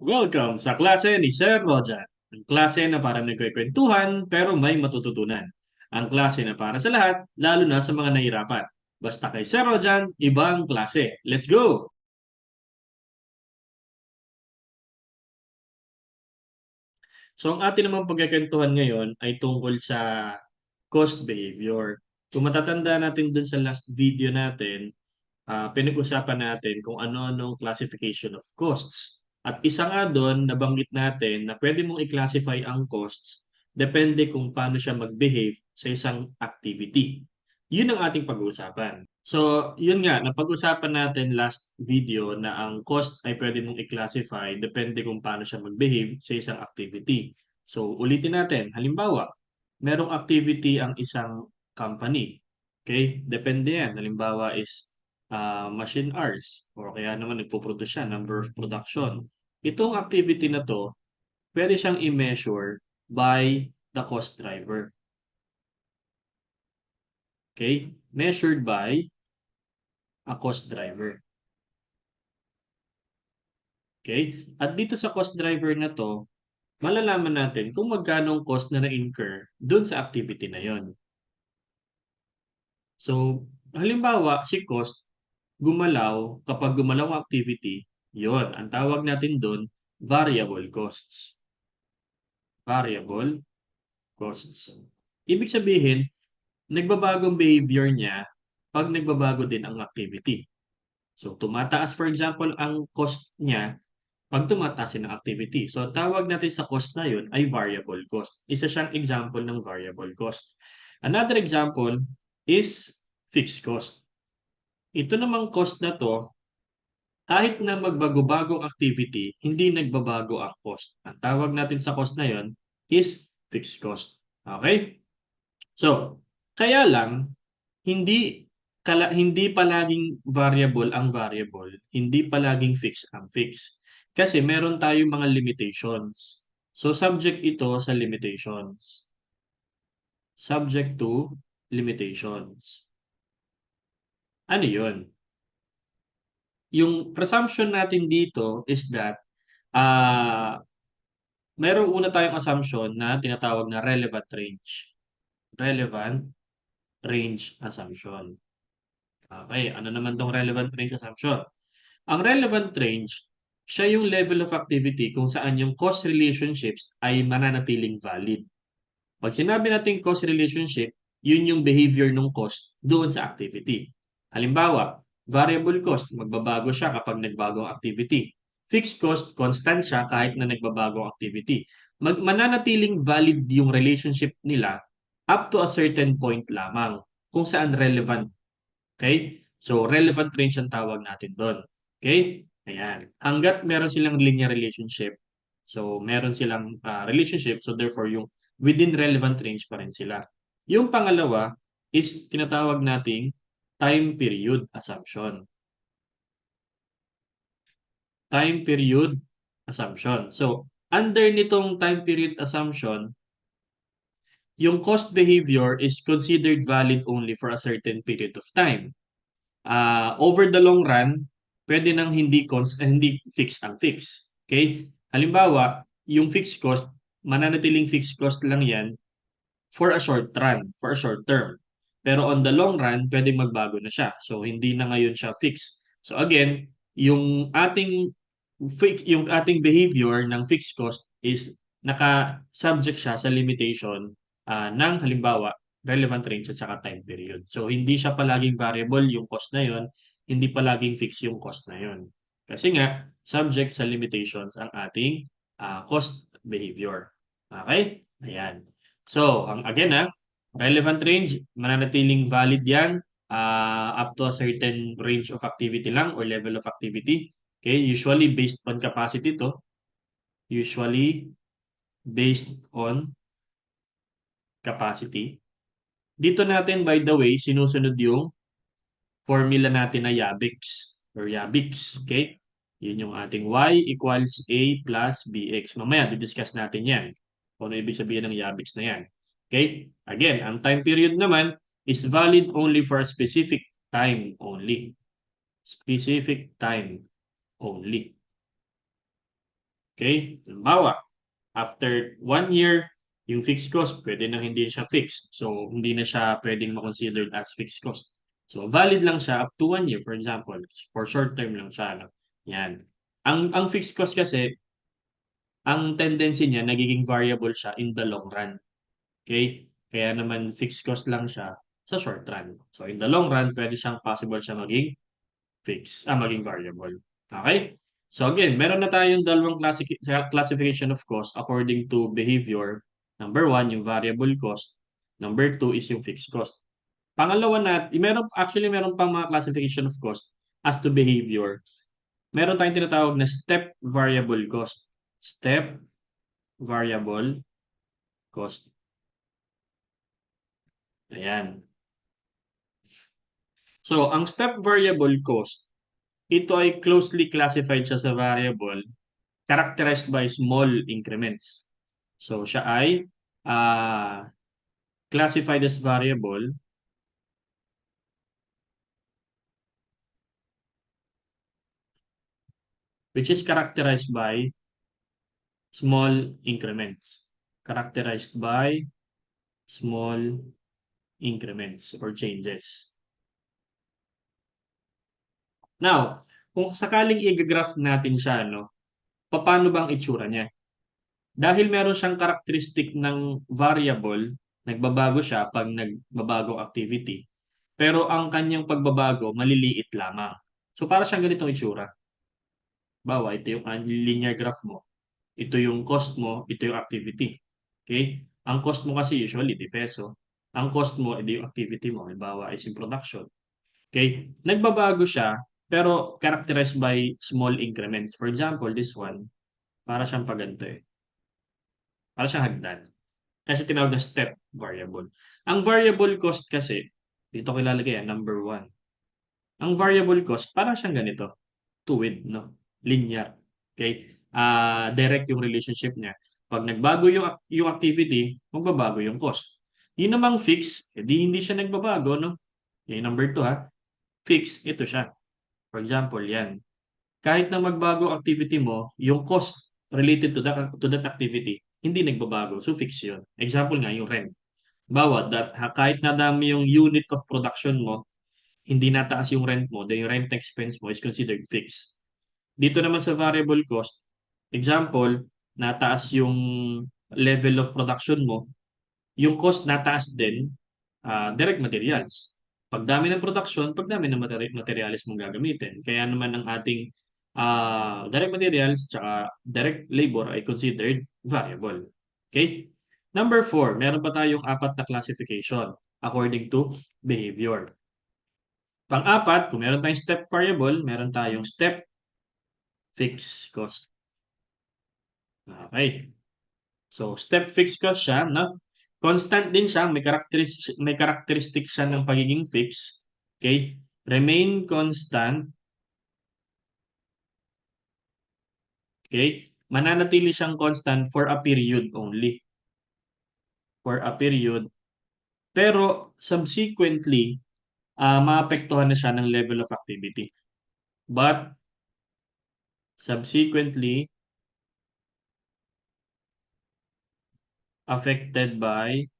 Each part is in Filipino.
Welcome sa klase ni Sir Rojan. Ang klase na para nagkwekwentuhan pero may matututunan. Ang klase na para sa lahat, lalo na sa mga nahirapan. Basta kay Sir Rojan, ibang klase. Let's go! So ang atin namang pagkakwentuhan ngayon ay tungkol sa cost behavior. Kung matatanda natin dun sa last video natin, pinag-usapan natin kung ano-anong classification of costs. At isa nga doon, nabanggit natin na pwede mong i-classify ang costs depende kung paano siya mag-behave sa isang activity. Yun ang ating pag-uusapan. So, yun nga, napag-usapan natin last video na ang cost ay pwede mong i-classify depende kung paano siya mag-behave sa isang activity. So, ulitin natin. Halimbawa, merong activity ang isang company. Okay? Depende yan. Halimbawa is machine hours o kaya naman nagpo-produce siya, number of production. Itong activity na to, pwede siyang i-measure by the cost driver. Okay? Measured by a cost driver. Okay? At dito sa cost driver na to, malalaman natin kung magkano ang cost na na-incur dun sa activity na yon. So, halimbawa, si cost, kapag gumalaw ang activity, yon ang tawag natin doon, variable costs. Variable costs. Ibig sabihin, nagbabagong behavior niya pag nagbabago din ang activity. So, tumataas for example ang cost niya pag tumataas din ang activity. So, tawag natin sa cost na yun ay variable cost. Isa siyang example ng variable cost. Another example is fixed cost. Ito namang cost na to, kahit na magbago-bago ang activity, hindi nagbabago ang cost. Ang tawag natin sa cost na yon is fixed cost. Okay? So, kaya lang, hindi palaging variable ang variable, hindi palaging fixed ang fixed. Kasi meron tayong mga limitations. So, subject ito sa limitations. Subject to limitations. Ano yun? Yung presumption natin dito is that ah merong una tayong assumption na tinatawag na relevant range. Relevant range assumption. Okay, ano naman tong relevant range assumption? Ang relevant range, siya yung level of activity kung saan yung cost relationships ay mananatiling valid. Pag sinabi natin cost relationship, yun yung behavior ng cost doon sa activity. Halimbawa, variable cost, magbabago siya kapag nagbago ang activity. Fixed cost, constant siya kahit na nagbabago ang activity. Mananatiling valid yung relationship nila up to a certain point lamang kung saan relevant. Okay? So, relevant range ang tawag natin doon. Okay? Ayan. Hanggat meron silang linear relationship, so meron silang relationship, so therefore yung within relevant range pa rin sila. Yung pangalawa is tinatawag nating time period assumption. Time period assumption. So, under nitong time period assumption, yung cost behavior is considered valid only for a certain period of time. Over the long run, pwede nang hindi fix ang fix. Okay? Halimbawa, yung fixed cost, mananatiling fixed cost lang yan for a short run, for a short term. Pero on the long run, pwedeng magbago na siya. So, hindi na ngayon siya fixed. So, again, yung ating behavior ng fixed cost is naka-subject siya sa limitation ng halimbawa relevant range at saka time period. So, hindi siya palaging variable yung cost na yon, hindi palaging fixed yung cost na yon. Kasi nga, subject sa limitations ang ating cost behavior. Okay? Ayan. So, again relevant range, mananatiling valid yan up to a certain range of activity lang or level of activity. Okay? Usually based on capacity to. Usually based on capacity. Dito natin, by the way, sinusunod yung formula natin na Yabix or Yabix. Okay? Yun yung ating y equals a plus bx. Mamaya, didiscuss natin yan. Kung ano ibig sabihin ng Yabix na yan. Okay? Again, ang time period naman is valid only for a specific time only. Specific time only. Okay? Halimbawa, after 1 year, yung fixed cost, pwede na hindi siya fixed. So, hindi na siya pwedeng ma-considered as fixed cost. So, valid lang siya up to 1 year, for example. For short term lang siya. No? Yan. Ang fixed cost kasi, ang tendency niya, nagiging variable siya in the long run. Okay? Kaya naman fixed cost lang siya sa short run. So, in the long run, pwede siyang possible siya maging maging variable. Okay? So again, meron na tayong dalawang classification of cost according to behavior. Number one, yung variable cost. Number two is yung fixed cost. Pangalawa meron pang mga classification of cost as to behavior. Meron tayong tinatawag na step variable cost. Step variable cost. Ayan. So, ang step variable cost, ito ay closely classified siya sa variable characterized by small increments. So, siya ay uh, classified as variable which is characterized by small increments. Characterized by small increments or changes. Now, kung sakaling i-graph natin siya, no, paano bang itsura niya? Dahil meron siyang characteristic ng variable, nagbabago siya pag nagbabago activity. Pero ang kanyang pagbabago, maliliit lamang. So, para siyang ganitong itsura. Bawa, ito yung linear graph mo. Ito yung cost mo, ito yung activity. Okay? Ang cost mo kasi usually, di peso. Ang cost mo, ito yung activity mo. Halimbawa, is in production. Okay? Nagbabago siya, pero characterized by small increments. For example, this one, para siyang paganto eh. Para siyang hagdan. Kasi tinawag na step variable. Ang variable cost kasi, dito kilalagay yan, number one. Ang variable cost, para siyang ganito. Tuwid, no? Linear. Okay? Direct yung relationship niya. Pag nagbago yung activity, magbabago yung cost. Yung namang fix, edi hindi siya nagbabago, no? Yung number two, ha? Fix, ito siya. For example, yan. Kahit na magbago activity mo, yung cost related to that activity, hindi nagbabago. So, fix yun. Example nga, yung rent. Kahit na dami yung unit of production mo, hindi nataas yung rent mo, then yung rent expense mo is considered fixed. Dito naman sa variable cost, example, nataas yung level of production mo, yung cost nataas din, direct materials. Pagdami ng production, pagdami ng materials mong gagamitin. Kaya naman ang ating direct materials tsaka direct labor ay considered variable. Okay? Number four, meron pa tayong apat na classification according to behavior. Pang-apat, kung meron tayong step variable, meron tayong step fixed cost. Okay. So, step fixed cost siya, no? Constant din siya, may characteristic siya ng pagiging fixed. Okay? Remain constant. Okay? Mananatili siyang constant for a period only. For a period. Pero, subsequently, maapektuhan na siya ng level of activity. But, subsequently, affected by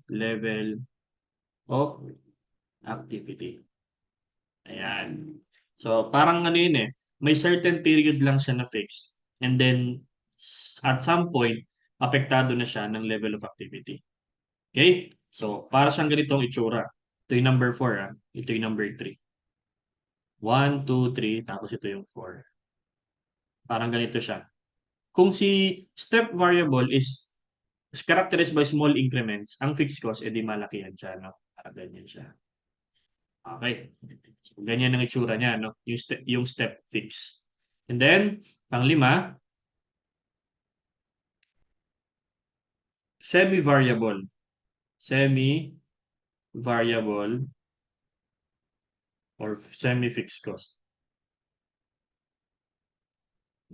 level of activity. Ayan. So, parang ano yun eh, may certain period lang siya na fixed. And then, at some point, apektado na siya ng level of activity. Okay? So, para siyang ganitong itsura. Ito yung number 4, ah. Ito yung number 3. 1, 2, 3, tapos ito yung 4. Parang ganito siya. Kung si step variable is characterized by small increments, ang fixed cost, edi malaki yan siya, no? Parang ganyan siya. Okay. So, ganyan ang itsura niya, no? Yung step fix. And then, pang-5, semi-variable. Semi-variable or semi-fixed cost.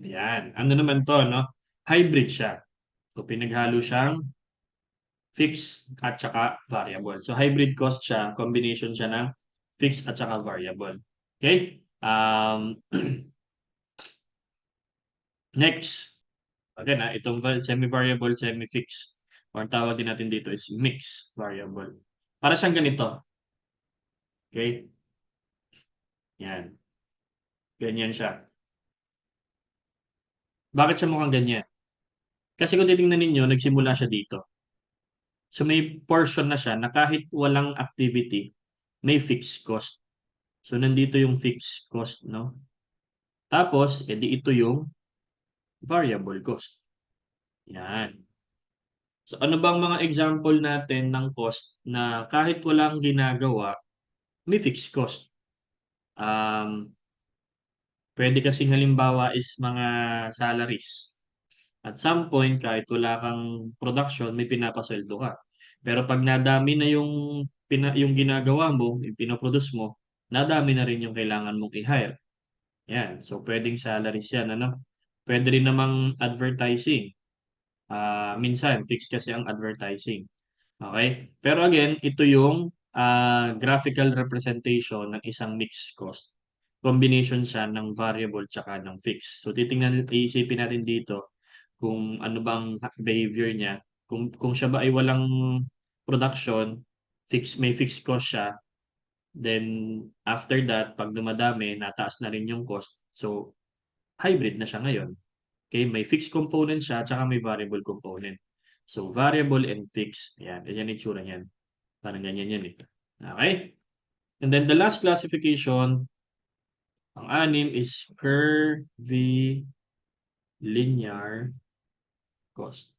Yan. Ano naman to, no? Hybrid siya. So, pinaghalo siyang fixed at saka variable. So, hybrid cost siya, combination siya ng fixed at saka variable. Okay? Um, next, again, itong semi-variable, semi-fixed, or ang tawag din natin dito is mixed variable. Para siyang ganito. Okay? Yan. Ganyan siya. Bakit siya mukhang ganyan? Kasi kung titingnan ninyo, nagsimula siya dito. So may portion na siya na kahit walang activity, may fixed cost. So nandito yung fixed cost, no? Tapos, edi ito yung variable cost. Yan. So ano bang mga example natin ng cost na kahit walang ginagawa, may fixed cost? Um, Pwede kasing halimbawa is mga salaries. At some point, kahit wala kang production, may pinapasweldo ka. Pero pag nadami na yung ginagawa mo, yung pinoproduce mo, nadami na rin yung kailangan mong i-hire. Yan. So, pwedeng salaries yan, ano? Pwede rin namang advertising. Minsan, fixed kasi ang advertising. Okay? Pero again, ito yung graphical representation ng isang mixed cost. Combination siya ng variable tsaka ng fixed. So iisipin natin dito kung ano bang behavior niya. Kung siya ba ay walang production, may fixed cost siya, then after that, pag dumadami, nataas na rin yung cost. So hybrid na siya ngayon. Okay, may fixed component siya tsaka may variable component. So variable and fixed. Yan, yan yung itsura niyan. Parang ganyan yan eh. Okay? And then the last classification, ang anim is curvilinear cost.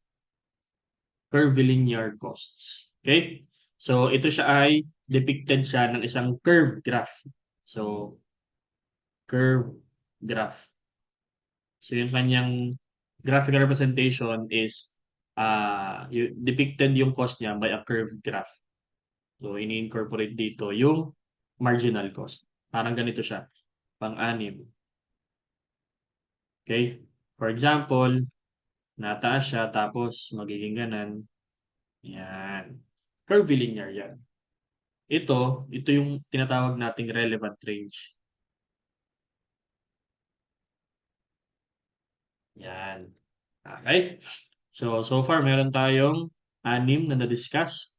Curvilinear costs. Okay? So ito siya ay depicted siya ng isang curve graph. So curve graph. So yung kanyang graphical representation is depicted yung cost niya by a curved graph. So ini-incorporate dito yung marginal cost. Parang ganito siya, pang-anim. Okay? For example, nataas siya tapos magiging ganan. Yan. Curvilinear yan. Ito yung tinatawag nating relevant range. Yan. Okay? So far meron tayong anim na na-discuss.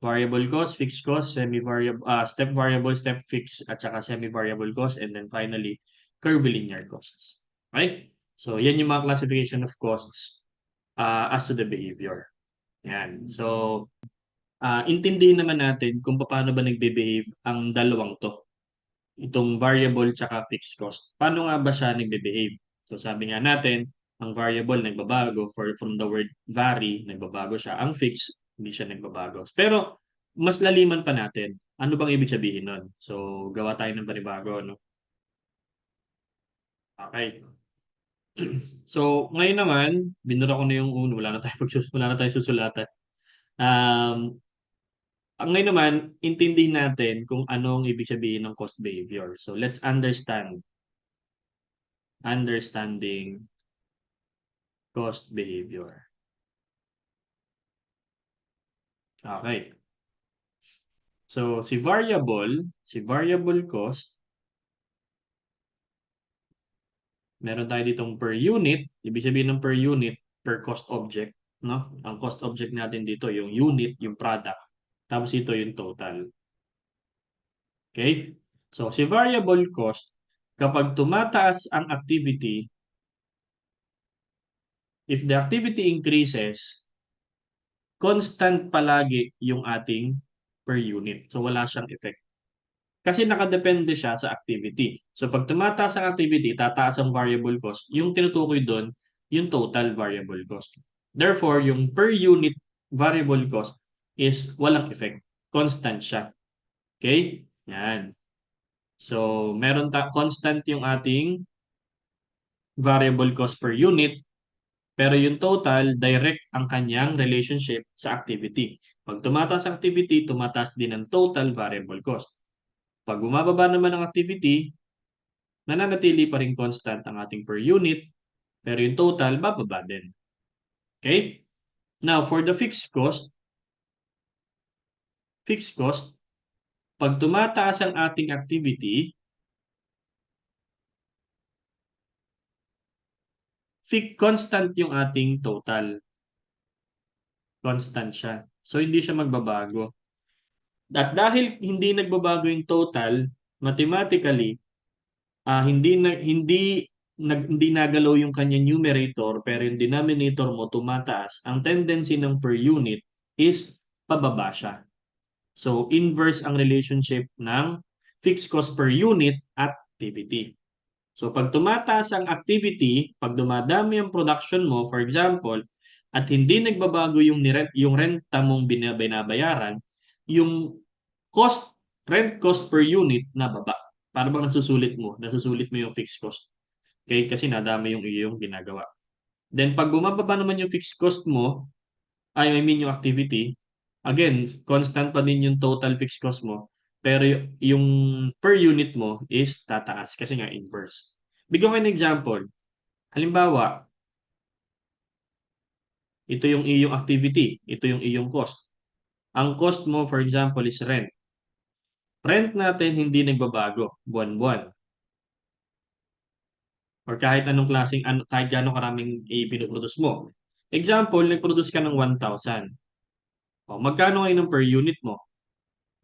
Variable cost, fixed cost, semi-variable, step variable, step fixed, at saka semi-variable cost, and then finally, curvilinear costs. Okay? So, yan yung mga classification of costs as to the behavior. Yan. So, intindihin naman natin kung paano ba nagbe-behave ang dalawang to. Itong variable tsaka fixed cost. Paano nga ba siya nagbe-behave? So, sabi nga natin, ang variable nagbabago from the word vary, nagbabago siya. Ang fixed, hindi siya nagbabago. Pero, mas laliman pa natin. Ano bang ibig sabihin nun? So, gawa tayo ng panibago, no? Okay. So, ngayon naman, binura ko na yung uno. Wala na tayo susulatan. Um, Ngayon naman, intindihin natin kung anong ibig sabihin ng cost behavior. So, let's understanding cost behavior. Okay. So, si variable cost, meron tayo ditong per unit. Ibig sabihin ng per unit, per cost object. No? Ang cost object natin dito, yung unit, yung product. Tapos ito yung total. Okay? So, si variable cost, kapag tumataas ang activity, if the activity increases, constant palagi yung ating per unit. So, wala siyang effect. Kasi nakadepende siya sa activity. So, pag tumataas ang activity, tataas ang variable cost. Yung tinutukoy doon, yung total variable cost. Therefore, yung per unit variable cost is walang effect. Constant siya. Okay? Yan. So, constant yung ating variable cost per unit, pero yung total, direct ang kanyang relationship sa activity. Pag tumataas ang activity, tumataas din ang total variable cost. Pag bumababa naman ang activity, nananatili pa rin constant ang ating per unit, pero yung total, bababa din. Okay? Now, for the fixed cost, pag tumataas ang ating activity, constant yung ating total. Constant siya. So, hindi siya magbabago. At dahil hindi nagbabago yung total, mathematically, hindi nagalaw yung kanyang numerator pero yung denominator mo tumataas, ang tendency ng per unit is pababa siya. So, inverse ang relationship ng fixed cost per unit at activity. So, pag tumataas ang activity, pag dumadami ang production mo, for example, at hindi nagbabago yung renta mong binabayaran, yung rent cost per unit na baba. Para bang nasusulit mo yung fixed cost. Okay? Kasi nadami yung iyong ginagawa. Then, pag bumababa naman yung fixed cost mo, I mean yung activity, again, constant pa din yung total fixed cost mo, pero yung per unit mo is tataas kasi nga inverse. Bigyan ko ng example. Halimbawa, ito yung iyong activity, ito yung iyong cost. Ang cost mo, for example, is rent. Rent natin hindi nagbabago buwan-buwan or kahit anong klaseng kahit gaano karaming ipinoproduce mo. Example, nag-produce ka ng 1,000. O, magkano ngayon ang per unit mo?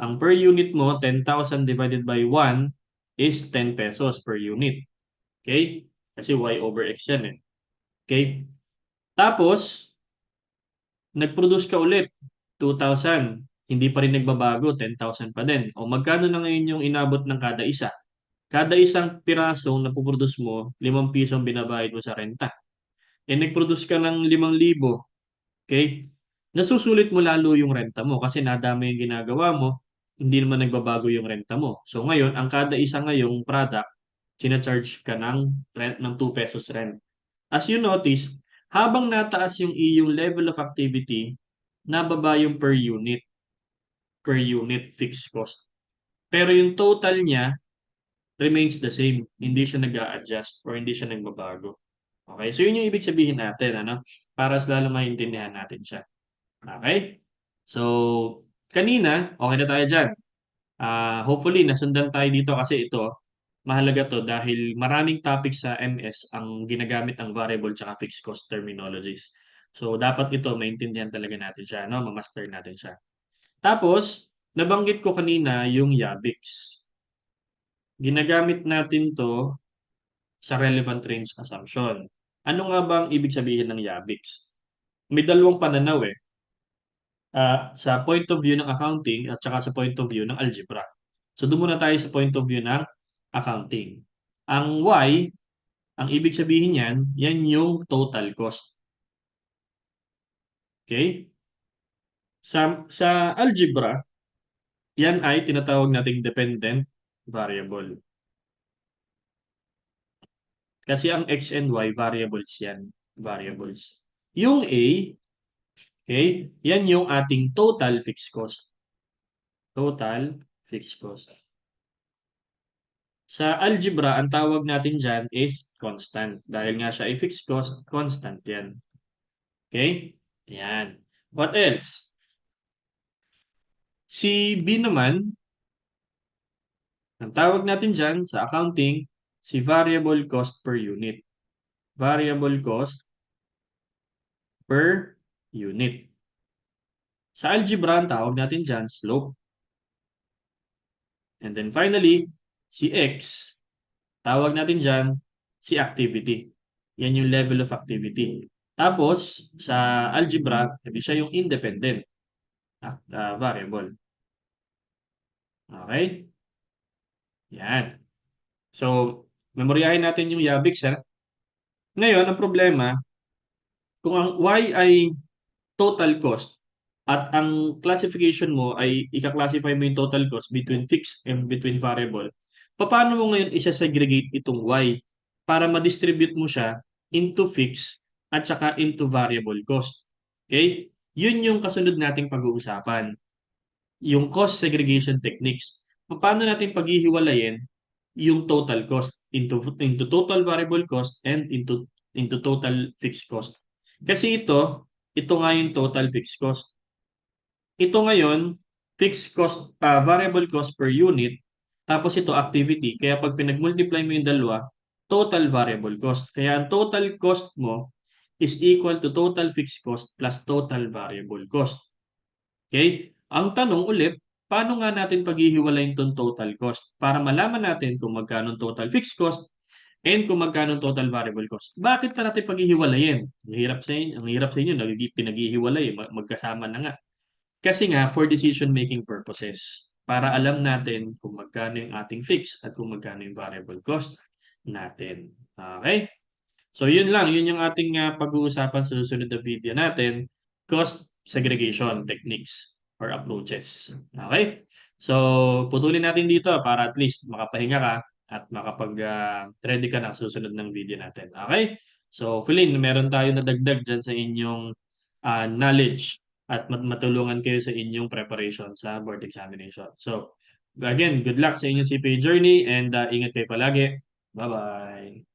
Ang per unit mo, 10,000 divided by 1 is 10 pesos per unit. Okay? Kasi Y over X yan eh. Okay? Tapos, nag-produce ka ulit, 2,000. Hindi pa rin nagbabago, 10,000 pa din. O magkano na ngayon yung inabot ng kada isa? Kada isang pirasong napuproduce mo, 5 piso ang binabayad mo sa renta. Nag-produce ka ng 5,000. Okay? Nasusulit mo lalo yung renta mo kasi nadami yung ginagawa mo, hindi naman nagbabago yung renta mo. So ngayon, ang kada isa ngayong product, charge ka ng rent ng 2 pesos rent. As you notice, habang nataas yung iyong level of activity, nababa yung per unit fixed cost. Pero yung total niya remains the same. Hindi siya nag-a-adjust or hindi siya nagbabago. Okay? So yun yung ibig sabihin natin, ano? Para sa lalo maintindihan natin siya. Okay? So, kanina, okay na tayo dyan. Hopefully, nasundan tayo dito kasi ito, mahalaga to dahil maraming topics sa MS ang ginagamit ng variable tsaka fixed cost terminologies. So, dapat ito, maintindihan talaga natin siya, no? Ma-master natin siya. Tapos, nabanggit ko kanina yung Yabix. Ginagamit natin to sa relevant range assumption. Ano nga ba ang ibig sabihin ng Yabix? May dalawang pananaw eh. Sa point of view ng accounting at saka sa point of view ng algebra. So doon muna tayo sa point of view ng accounting. Ang Y, ang ibig sabihin niyan, yan yung total cost. Okay? Sa algebra, yan ay tinatawag nating dependent variable. Kasi ang X and Y, variables yan. Variables. Yung A, okay, yan yung ating total fixed cost. Total fixed cost. Sa algebra, ang tawag natin dyan is constant. Dahil nga siya ay fixed cost, constant yan. Okay? Yan. What else? Si B naman, ang tawag natin dyan sa accounting, si variable cost per unit. Variable cost per unit. Sa algebra, ang tawag natin dyan, slope. And then finally, si X, tawag natin dyan, si activity. Yan yung level of activity. Tapos, sa algebra, hindi siya yung independent variable. Okay? Yan. So, memoryahin natin yung Yabix, ha? Ngayon, ang problema, kung ang Y ay total cost at ang classification mo ay ika-classify mo yung total cost between fixed and between variable, paano mo ngayon isa-segregate itong Y para ma-distribute mo siya into fixed at saka into variable cost? Okay? Yun yung kasunod nating pag-uusapan. Yung cost segregation techniques. Paano natin paghihiwalayin yung total cost into total variable cost and into total fixed cost. Kasi ito nga yung total fixed cost. Ito ngayon, fixed cost, variable cost per unit, tapos ito activity. Kaya pag pinag-multiply mo yung dalawa, total variable cost. Kaya ang total cost mo is equal to total fixed cost plus total variable cost. Okay? Ang tanong ulit, paano nga natin paghihiwalayin itong total cost para malaman natin kung magkano total fixed cost and kung magkano total variable cost. Bakit pa natin paghihiwalayin? Ang hirap sa inyo, pinaghihiwalay, magkasama na nga. Kasi nga, for decision-making purposes, para alam natin kung magkano yung ating fixed at kung magkano yung variable cost natin. Okay? So yun lang, yun yung ating pag-uusapan sa susunod na video natin, cost segregation techniques or approaches. Okay? So putulin natin dito para at least makapahinga ka at makapag-ready ka na sa susunod ng video natin. Okay? So Feline, meron tayo na dagdag dyan sa inyong knowledge at matulungan kayo sa inyong preparation sa board examination. So again, good luck sa inyong CPA journey and ingat kayo palagi. Bye-bye!